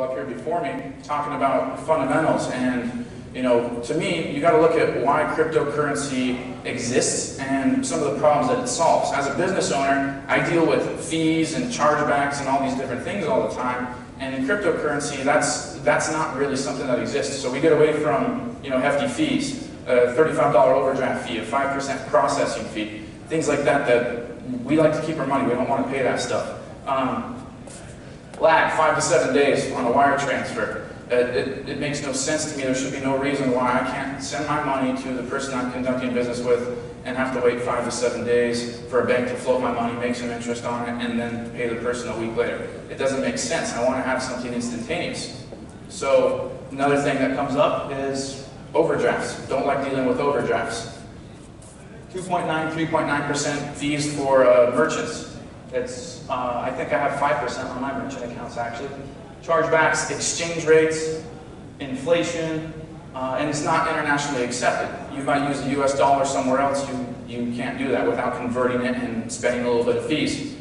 people up here before me talking about fundamentals, and to me, you got to look at why cryptocurrency exists and some of the problems that it solves. As a business owner, I deal with fees and chargebacks and all these different things all the time, and in cryptocurrency, that's not really something that exists. So we get away from hefty fees, a $35 overdraft fee, a 5% processing fee, things like that we like to keep our money. We don't want to pay that stuff. Lag, 5 to 7 days on a wire transfer. It makes no sense to me. There should be no reason why I can't send my money to the person I'm conducting business with and have to wait 5 to 7 days for a bank to float my money, make some interest on it, and then pay the person a week later. It doesn't make sense. I want to have something instantaneous. So another thing that comes up is overdrafts. Don't like dealing with overdrafts. 2.9, 3.9% fees for merchants. It's, I think I have 5% on my merchant accounts actually. Chargebacks, exchange rates, inflation, and it's not internationally accepted. You might use the US dollar somewhere else, you can't do that without converting it and spending a little bit of fees.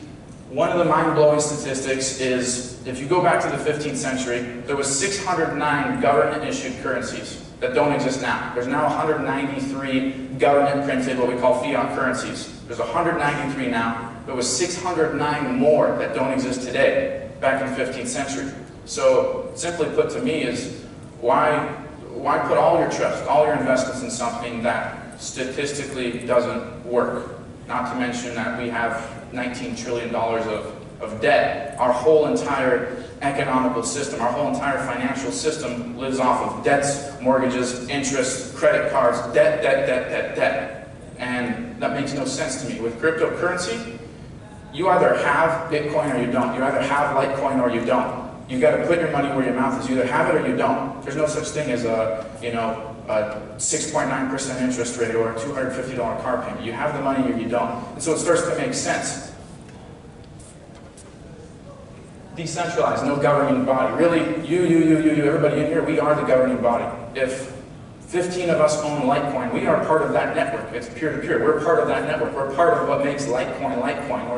One of the mind-blowing statistics is, if you go back to the 15th century, there was 609 government-issued currencies that don't exist now. There's now 193 government-printed, what we call fiat currencies. There's 193 now. There was 609 more that don't exist today, back in the 15th century. So, simply put to me is, why put all your trust, all your investments in something that statistically doesn't work? Not to mention that we have $19 trillion of debt. Our whole entire economical system, our whole entire financial system lives off of debts, mortgages, interest, credit cards, debt. And that makes no sense to me. With cryptocurrency, you either have Bitcoin or you don't. You either have Litecoin or you don't. You got to put your money where your mouth is. You either have it or you don't. There's no such thing as a 6.9% interest rate or a $250 car payment. You have the money or you don't. And so it starts to make sense. Decentralized, no governing body. Really, you, everybody in here, we are the governing body. If 15 of us own Litecoin, we are part of that network. It's peer-to-peer. We're part of that network. We're part of what makes Litecoin, or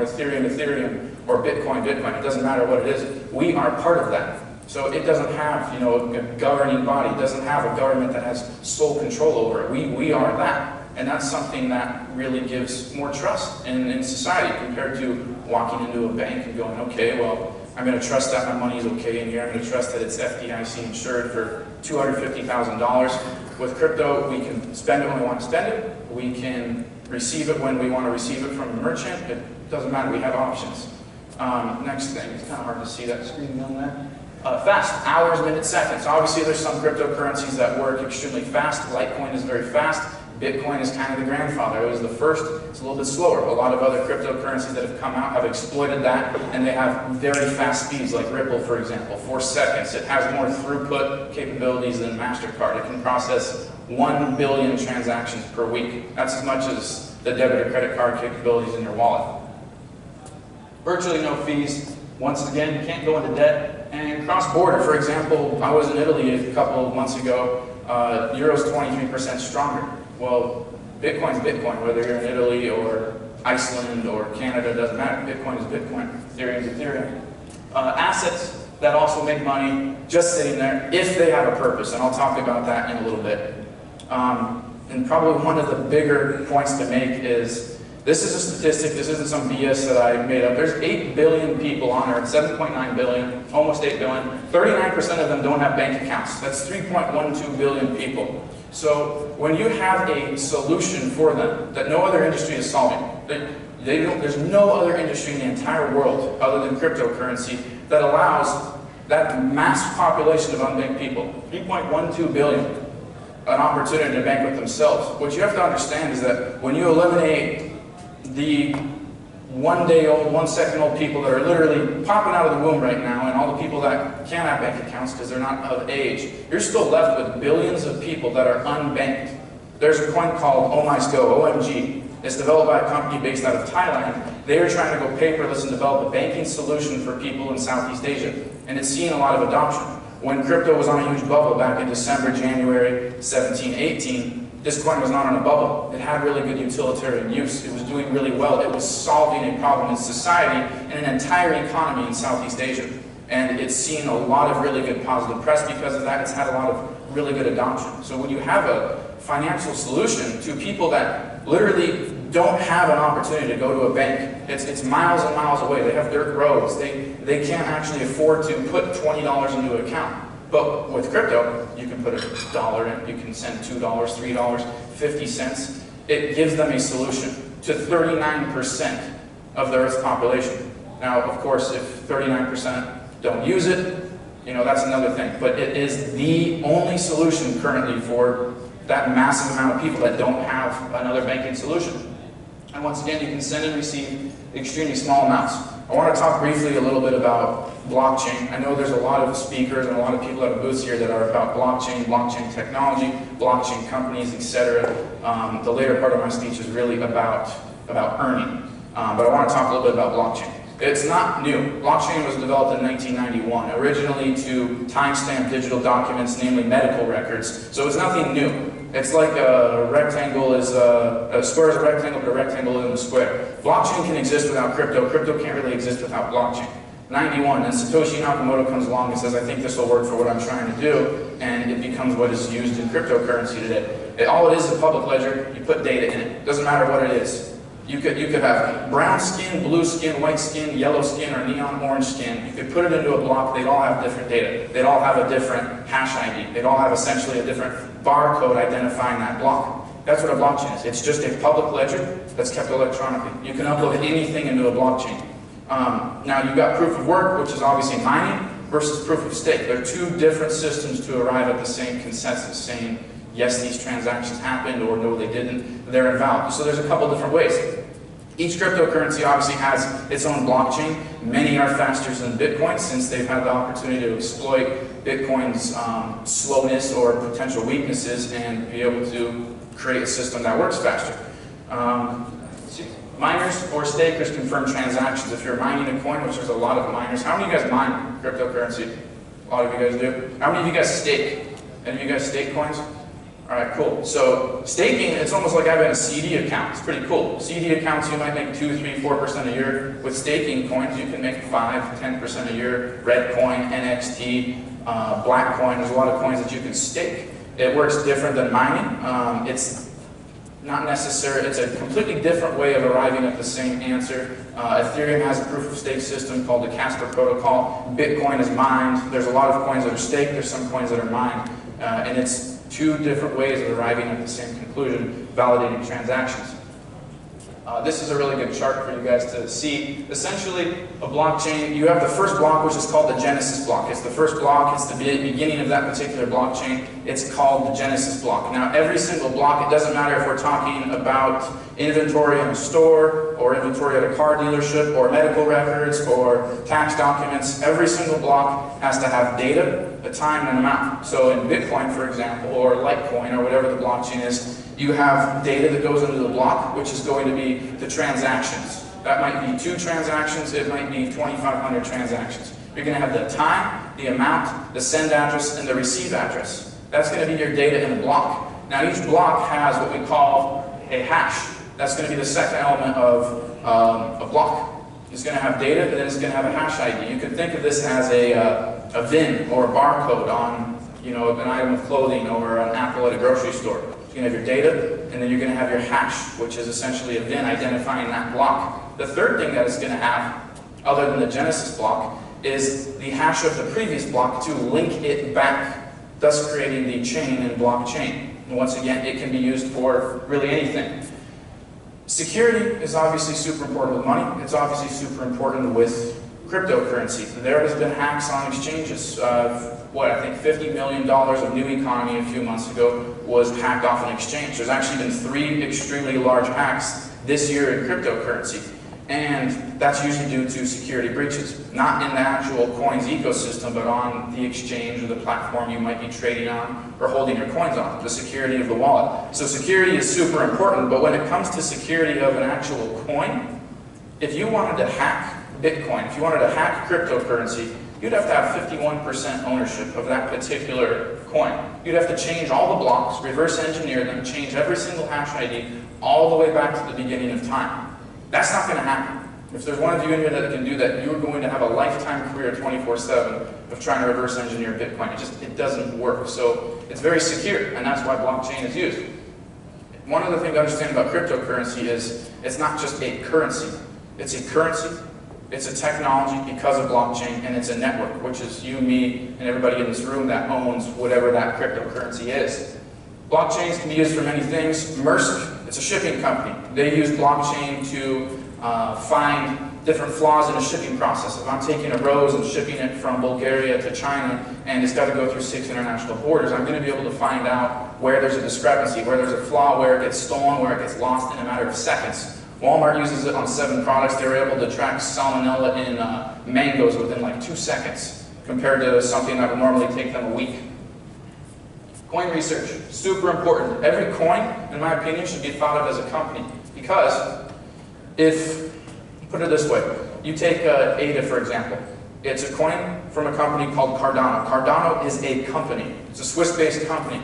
Ethereum, or Bitcoin. It doesn't matter what it is. We are part of that. So it doesn't have, a governing body. It doesn't have a government that has sole control over it. We are that. And that's something that really gives more trust in society compared to walking into a bank and going, okay, well, I'm going to trust that my money is okay in here. I'm going to trust that it's FDIC insured for $250,000. With crypto, we can spend it when we want to spend it. We can receive it when we want to receive it from a merchant. It doesn't matter. We have options. Next thing, it's kind of hard to see that screen on there. Fast, hours, minutes, seconds. Obviously, there's some cryptocurrencies that work extremely fast. Litecoin is very fast. Bitcoin is kind of the grandfather. It was the first. It's a little bit slower. A lot of other cryptocurrencies that have come out have exploited that, and they have very fast speeds, like Ripple, for example, 4 seconds. It has more throughput capabilities than MasterCard. It can process 1 billion transactions per week. That's as much as the debit or credit card capabilities in your wallet. Virtually no fees. Once again, you can't go into debt. And cross-border, for example, I was in Italy a couple of months ago. Euro's 23% stronger. Well, Bitcoin's Bitcoin, whether you're in Italy or Iceland or Canada, doesn't matter. Bitcoin is Bitcoin. Ethereum is Ethereum. Assets that also make money just sitting there if they have a purpose, and I'll talk about that in a little bit. And probably one of the bigger points to make is, this is a statistic, this isn't some BS that I made up. There's 8 billion people on Earth, 7.9 billion, almost 8 billion. 39% of them don't have bank accounts. That's 3.12 billion people. So when you have a solution for them that no other industry is solving, there's no other industry in the entire world other than cryptocurrency that allows that mass population of unbanked people, 3.12 billion, an opportunity to bank with themselves. What you have to understand is that when you eliminate the 1 day old, 1 second old people that are literally popping out of the womb right now, and all the people that can't have bank accounts because they're not of age, you're still left with billions of people that are unbanked. There's a coin called OMG. It's developed by a company based out of Thailand. They are trying to go paperless and develop a banking solution for people in Southeast Asia, and it's seeing a lot of adoption. When crypto was on a huge bubble back in December, January 17, 18, this coin was not on a bubble. It had really good utilitarian use. It was doing really well. It was solving a problem in society and an entire economy in Southeast Asia. And it's seen a lot of really good positive press because of that. It's had a lot of really good adoption. So when you have a financial solution to people that literally don't have an opportunity to go to a bank, it's miles and miles away. They have dirt roads. They can't actually afford to put $20 into an account. But with crypto, you can put $1 in, you can send $2, $3, 50 cents. It gives them a solution to 39% of the Earth's population. Now, of course, if 39% don't use it, you know, that's another thing. But it is the only solution currently for that massive amount of people that don't have another banking solution. And once again, you can send and receive extremely small amounts. I want to talk briefly a little bit about blockchain. I know there's a lot of speakers and a lot of people at booths here that are about blockchain, blockchain technology, blockchain companies, etc. The later part of my speech is really about earning. But I want to talk a little bit about blockchain. It's not new. Blockchain was developed in 1991, originally to timestamp digital documents, namely medical records. So it's nothing new. It's like a rectangle is a square is a rectangle, but a rectangle isn't a square. Blockchain can exist without crypto. Crypto can't really exist without blockchain. 91, and Satoshi Nakamoto comes along and says, I think this will work for what I'm trying to do, and it becomes what is used in cryptocurrency today. All it is a public ledger. You put data in it. Doesn't matter what it is. You could have brown skin, blue skin, white skin, yellow skin, or neon orange skin. You could put it into a block. They'd all have different data. They'd all have a different hash ID. They'd all have essentially a different barcode identifying that block. That's what a blockchain is. It's just a public ledger that's kept electronically. You can upload anything into a blockchain. Now you've got proof of work, which is obviously mining, versus proof of stake. They're two different systems to arrive at the same consensus, saying, yes, these transactions happened, or no, they didn't. They're invalid. So there's a couple different ways. Each cryptocurrency obviously has its own blockchain. Many are faster than Bitcoin since they've had the opportunity to exploit Bitcoin's slowness or potential weaknesses and be able to create a system that works faster. Miners or stakers confirm transactions. If you're mining a coin, which there's a lot of miners. How many of you guys mine cryptocurrency? A lot of you guys do. How many of you guys stake? Any of you guys stake coins? All right, cool. So staking, it's almost like having a CD account. It's pretty cool. CD accounts, you might make 2, 3, 4% a year. With staking coins, you can make 5, 10% a year. Red coin, NXT, black coin. There's a lot of coins that you can stake. It works different than mining. It's not necessary. It's a completely different way of arriving at the same answer. Ethereum has a proof of stake system called the Casper protocol. Bitcoin is mined. There's a lot of coins that are staked. There's some coins that are mined. And it's two different ways of arriving at the same conclusion, validating transactions. This is a really good chart for you guys to see. Essentially, a blockchain, you have the first block, which is called the Genesis block. It's the first block, it's the beginning of that particular blockchain. It's called the Genesis block. Now, every single block, it doesn't matter if we're talking about inventory in a store, or inventory at a car dealership, or medical records, or tax documents. Every single block has to have data, a time, and an amount. So in Bitcoin, for example, or Litecoin, or whatever the blockchain is, you have data that goes into the block, which is going to be the transactions. That might be 2 transactions, it might be 2,500 transactions. You're going to have the time, the amount, the send address, and the receive address. That's going to be your data in a block. Now each block has what we call a hash. That's going to be the second element of a block. It's going to have data, and then it's going to have a hash ID. You can think of this as a VIN or a barcode on, you know, an item of clothing or an apple at a grocery store. You're going to have your data, and then you're going to have your hash, which is essentially a VIN identifying that block. The third thing that it's going to have, other than the Genesis block, is the hash of the previous block to link it back, thus creating the chain and blockchain. And once again, it can be used for really anything. Security is obviously super important with money. It's obviously super important with cryptocurrency. There has been hacks on exchanges. I think $50 million of new economy a few months ago was hacked off an exchange. There's actually been 3 extremely large hacks this year in cryptocurrency. And that's usually due to security breaches. Not in the actual coins ecosystem, but on the exchange or the platform you might be trading on or holding your coins on, the security of the wallet. So security is super important, but when it comes to security of an actual coin, if you wanted to hack Bitcoin, if you wanted to hack cryptocurrency, you'd have to have 51% ownership of that particular coin. You'd have to change all the blocks, reverse engineer them, change every single hash ID all the way back to the beginning of time. That's not going to happen. If there's one of you in here that can do that, you're going to have a lifetime career 24/7 of trying to reverse engineer Bitcoin. It doesn't work. So it's very secure, and that's why blockchain is used. One other thing to understand about cryptocurrency is it's not just a currency. It's a currency, it's a technology because of blockchain, and it's a network, which is you, me, and everybody in this room that owns whatever that cryptocurrency is. Blockchains can be used for many things. Maersk, it's a shipping company. They use blockchain to find different flaws in a shipping process. If I'm taking a rose and shipping it from Bulgaria to China, and it's got to go through 6 international borders, I'm going to be able to find out where there's a discrepancy, where there's a flaw, where it gets stolen, where it gets lost in a matter of seconds. Walmart uses it on 7 products. They were able to track salmonella in mangoes within like 2 seconds, compared to something that would normally take them a week. Coin research, super important. Every coin, in my opinion, should be thought of as a company, because if, put it this way, you take ADA for example. It's a coin from a company called Cardano. Cardano is a company. It's a Swiss-based company.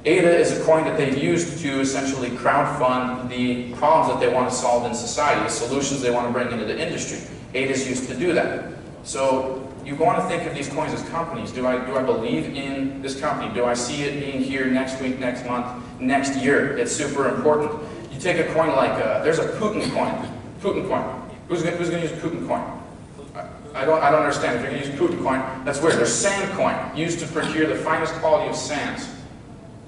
ADA is a coin that they've used to essentially crowdfund the problems that they want to solve in society, the solutions they want to bring into the industry. ADA is used to do that. So you want to think of these coins as companies. Do I believe in this company? Do I see it being here next week, next month, next year? It's super important. You take a coin like, there's a Putin coin. Putin coin. Who's going to use Putin coin? I don't understand. If you're going to use Putin coin, that's weird. There's sand coin, used to procure the finest quality of sands.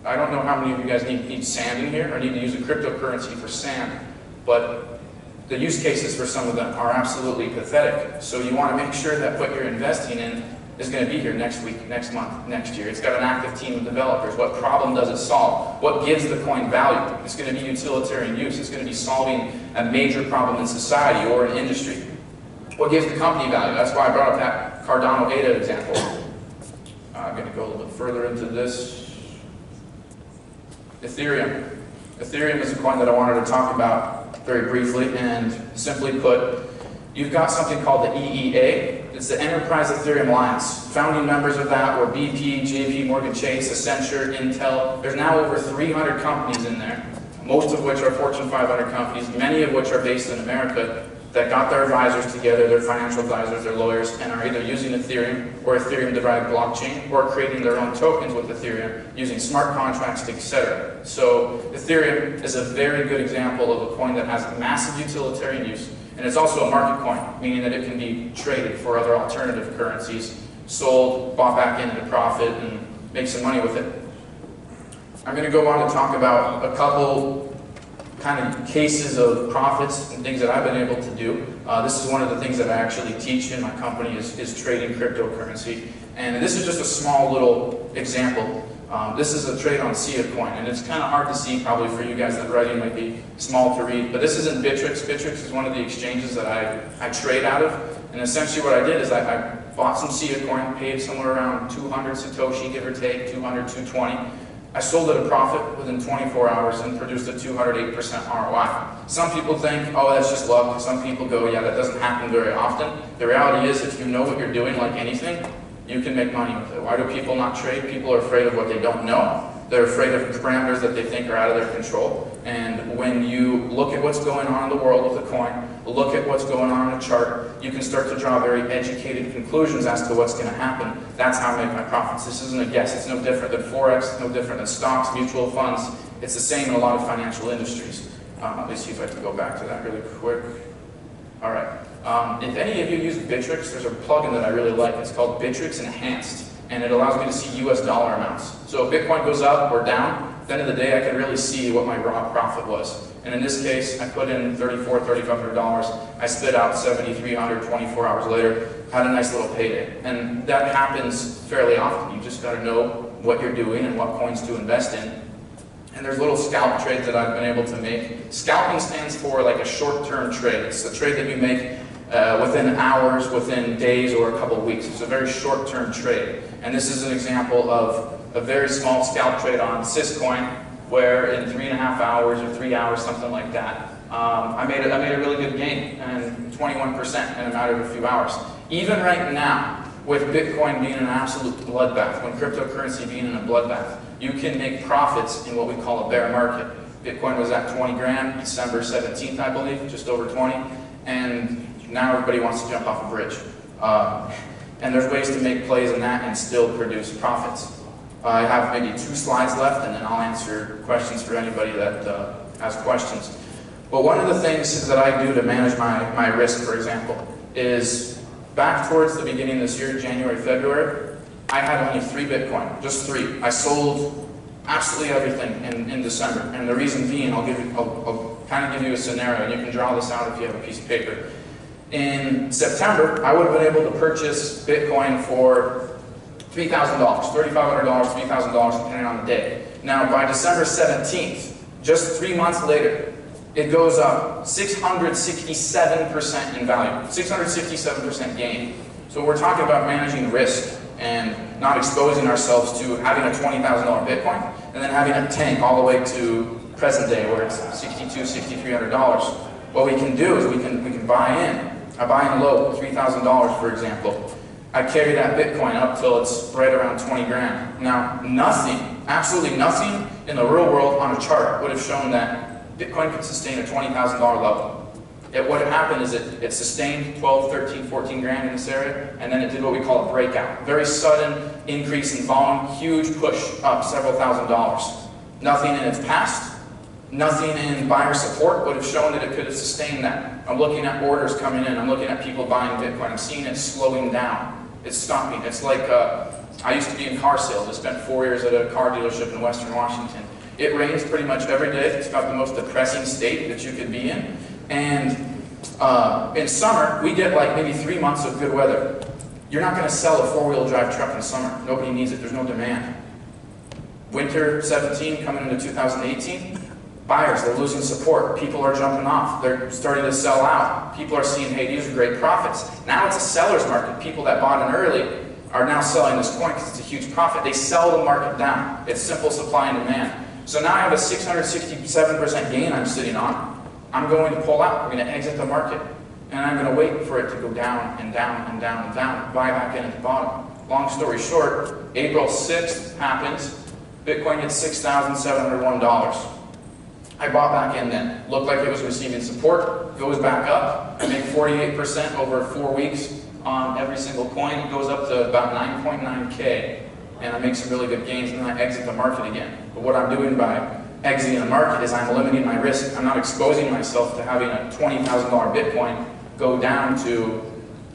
I don't know how many of you guys need sand in here, or need to use a cryptocurrency for sand, but the use cases for some of them are absolutely pathetic. So you want to make sure that what you're investing in is going to be here next week, next month, next year. It's got an active team of developers. What problem does it solve? What gives the coin value? It's going to be utilitarian use. It's going to be solving a major problem in society or in industry. What gives the company value? That's why I brought up that Cardano ADA example. I'm going to go a little bit further into this. Ethereum. Ethereum is a coin that I wanted to talk about very briefly, and simply put, you've got something called the EEA. It's the Enterprise Ethereum Alliance. Founding members of that were BP, JP Morgan Chase, Accenture, Intel. There's now over 300 companies in there, most of which are Fortune 500 companies, many of which are based in America, that got their advisors together, their financial advisors, their lawyers, and are either using Ethereum or Ethereum-derived blockchain, or creating their own tokens with Ethereum, using smart contracts, etc. So Ethereum is a very good example of a coin that has massive utilitarian use, and it's also a market coin, meaning that it can be traded for other alternative currencies, sold, bought back in at a profit, and make some money with it. I'm going to go on to talk about a couple kind of cases of profits and things that I've been able to do. This is one of the things that I actually teach in my company is trading cryptocurrency. And this is just a small little example. This is a trade on Sia coin, and it's kind of hard to see probably for you guys. That writing might be small to read, but this isn't Bittrex. Bittrex is one of the exchanges that I trade out of. And essentially what I did is I bought some Sia coin, paid somewhere around 200 Satoshi, give or take, 200, 220. I sold at a profit within 24 hours and produced a 208% ROI. Some people think, oh, that's just luck. Some people go, yeah, that doesn't happen very often. The reality is, if you know what you're doing, like anything, you can make money with it. Why do people not trade? People are afraid of what they don't know. They're afraid of parameters that they think are out of their control. And when you look at what's going on in the world with a coin, look at what's going on in a chart, you can start to draw very educated conclusions as to what's going to happen. That's how I make my profits. This isn't a guess. It's no different than Forex, no different than stocks, mutual funds. It's the same in a lot of financial industries. Let me see if I can go back to that really quick. All right. If any of you use Bittrex, there's a plugin that I really like. It's called Bittrex Enhanced, and it allows me to see US dollar amounts. So if Bitcoin goes up or down, at the end of the day, I can really see what my raw profit was. And in this case, I put in $3,400, $3,500. I spit out $7,300 24 hours later, had a nice little payday. And that happens fairly often. You just got to know what you're doing and what coins to invest in. And there's little scalp trades that I've been able to make. Scalping stands for like a short-term trade. It's a trade that you make within hours, within days, or a couple of weeks. It's a very short-term trade. And this is an example of a very small scalp trade on Syscoin, where in 3.5 hours or 3 hours, something like that, I made a really good gain, and 21% in a matter of a few hours. Even right now, with Bitcoin being an absolute bloodbath, when cryptocurrency being in a bloodbath, you can make profits in what we call a bear market. Bitcoin was at 20 grand, December 17th, I believe, just over 20, and now everybody wants to jump off a bridge. And there's ways to make plays in that and still produce profits. I have maybe 2 slides left, and then I'll answer questions for anybody that has questions. But one of the things that I do to manage my risk, for example, is back towards the beginning of this year, January, February, I had only 3 Bitcoin, just 3. I sold absolutely everything in December. And the reason being, I'll kind of give you a scenario, and you can draw this out if you have a piece of paper. In September, I would have been able to purchase Bitcoin for $3,000, $3,500, $3,000, depending on the day. Now, by December 17th, just 3 months later, it goes up 667% in value, 667% gain. So we're talking about managing risk and not exposing ourselves to having a $20,000 Bitcoin and then having a tank all the way to present day where it's $6,200, $6,300. What we can do is we can buy in. I buy in low, $3,000 for example. I carry that Bitcoin up till it's right around 20 grand. Now, nothing, absolutely nothing in the real world on a chart would have shown that Bitcoin could sustain a $20,000 level. What happened is it sustained 12, 13, 14 grand in this area, and then it did what we call a breakout. Very sudden increase in volume, huge push up several $1,000s. Nothing in its past, nothing in buyer support would have shown that it could have sustained that. I'm looking at orders coming in, I'm looking at people buying Bitcoin, I'm seeing it slowing down. It's stopping. It's like, I used to be in car sales. I spent 4 years at a car dealership in Western Washington. It rains pretty much every day. It's about the most depressing state that you could be in. And in summer, we get like maybe 3 months of good weather. You're not going to sell a 4-wheel drive truck in summer. Nobody needs it. There's no demand. Winter 17 coming into 2018, buyers, they're losing support. People are jumping off. They're starting to sell out. People are seeing, hey, these are great profits. Now it's a seller's market. People that bought in early are now selling this coin because it's a huge profit. They sell the market down. It's simple supply and demand. So now I have a 667% gain I'm sitting on. I'm going to pull out. I'm going to exit the market. And I'm going to wait for it to go down and down and down and down. Buy back in at the bottom. Long story short, April 6th happens. Bitcoin hits $6,701. I bought back in then. Looked like it was receiving support. Goes back up. I make 48% over 4 weeks on every single coin. It goes up to about 9.9K. And I make some really good gains, and then I exit the market again. But what I'm doing by exiting the market is I'm limiting my risk. I'm not exposing myself to having a $20,000 Bitcoin go down to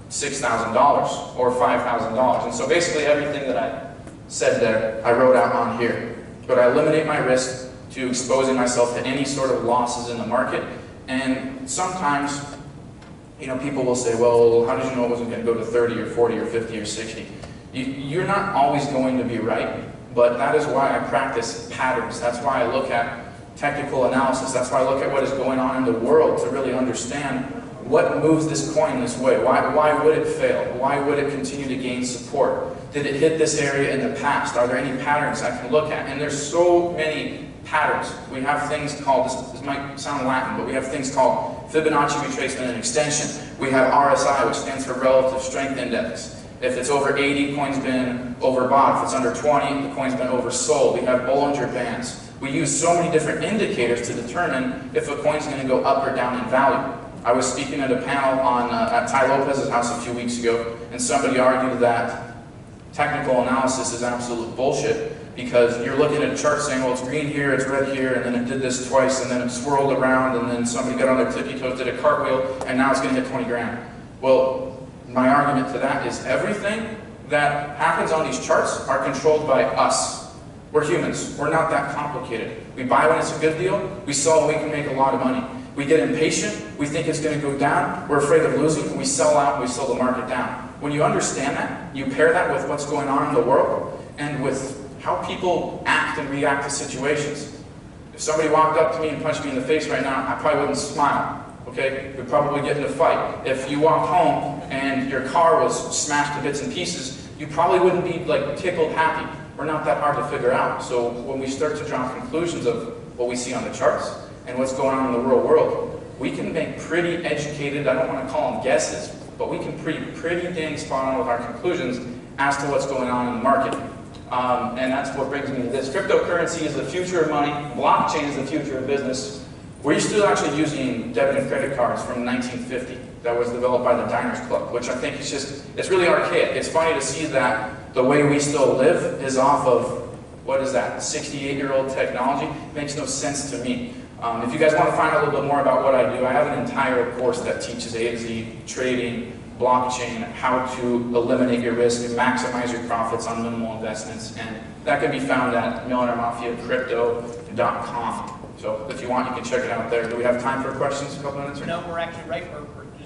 $6,000 or $5,000. And so basically everything that I said there, I wrote out on here. But I eliminate my risk to exposing myself to any sort of losses in the market. And sometimes, you know, people will say, well, how did you know it wasn't going to go to 30 or 40 or 50 or 60? You're not always going to be right, but that is why I practice patterns. That's why I look at technical analysis. That's why I look at what is going on in the world to really understand what moves this coin this way. Why would it fail? Why would it continue to gain support? Did it hit this area in the past? Are there any patterns I can look at? And there's so many patterns. We have things called, this might sound Latin, but we have things called Fibonacci retracement and extension. We have RSI, which stands for Relative Strength Index. If it's over 80, coin's been overbought. If it's under 20, the coin's been oversold. We have Bollinger Bands. We use so many different indicators to determine if a coin's going to go up or down in value. I was speaking at a panel on at Ty Lopez's house a few weeks ago, and somebody argued that technical analysis is absolute bullshit because you're looking at a chart saying, well, it's green here, it's red here, and then it did this twice, and then it swirled around, and then somebody got on their tippy toes, did a cartwheel, and now it's going to hit 20 grand. Well, my argument to that is everything that happens on these charts are controlled by us. We're humans. We're not that complicated. We buy when it's a good deal. We sell when we can make a lot of money. We get impatient. We think it's going to go down. We're afraid of losing. We sell out. We sell the market down. When you understand that, you pair that with what's going on in the world and with how people act and react to situations. If somebody walked up to me and punched me in the face right now, I probably wouldn't smile. Okay? We'd probably get in a fight. If you walked home and your car was smashed to bits and pieces, you probably wouldn't be like tickled happy. We're not that hard to figure out. So when we start to draw conclusions of what we see on the charts and what's going on in the real world, we can make pretty educated, I don't want to call them guesses, but we can pretty dang spot on with our conclusions as to what's going on in the market. And that's what brings me to this. Cryptocurrency is the future of money. Blockchain is the future of business. We're still actually using debit and credit cards from 1950 that was developed by the Diners Club, which I think is just, it's really archaic. It's funny to see that the way we still live is off of, what is that, 68-year-old technology? It makes no sense to me. If you guys want to find out a little bit more about what I do, I have an entire course that teaches A to Z, trading, blockchain, how to eliminate your risk and maximize your profits on minimal investments. And that can be found at millionairemafiacrypto.com. So if you want, you can check it out there. Do we have time for questions? A couple minutes? Or? No, we're actually right.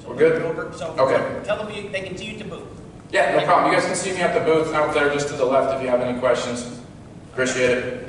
We're good? Over. So okay. Tell them they can see you at the booth. Yeah, no problem. You guys can see me at the booth out there just to the left if you have any questions. Appreciate it.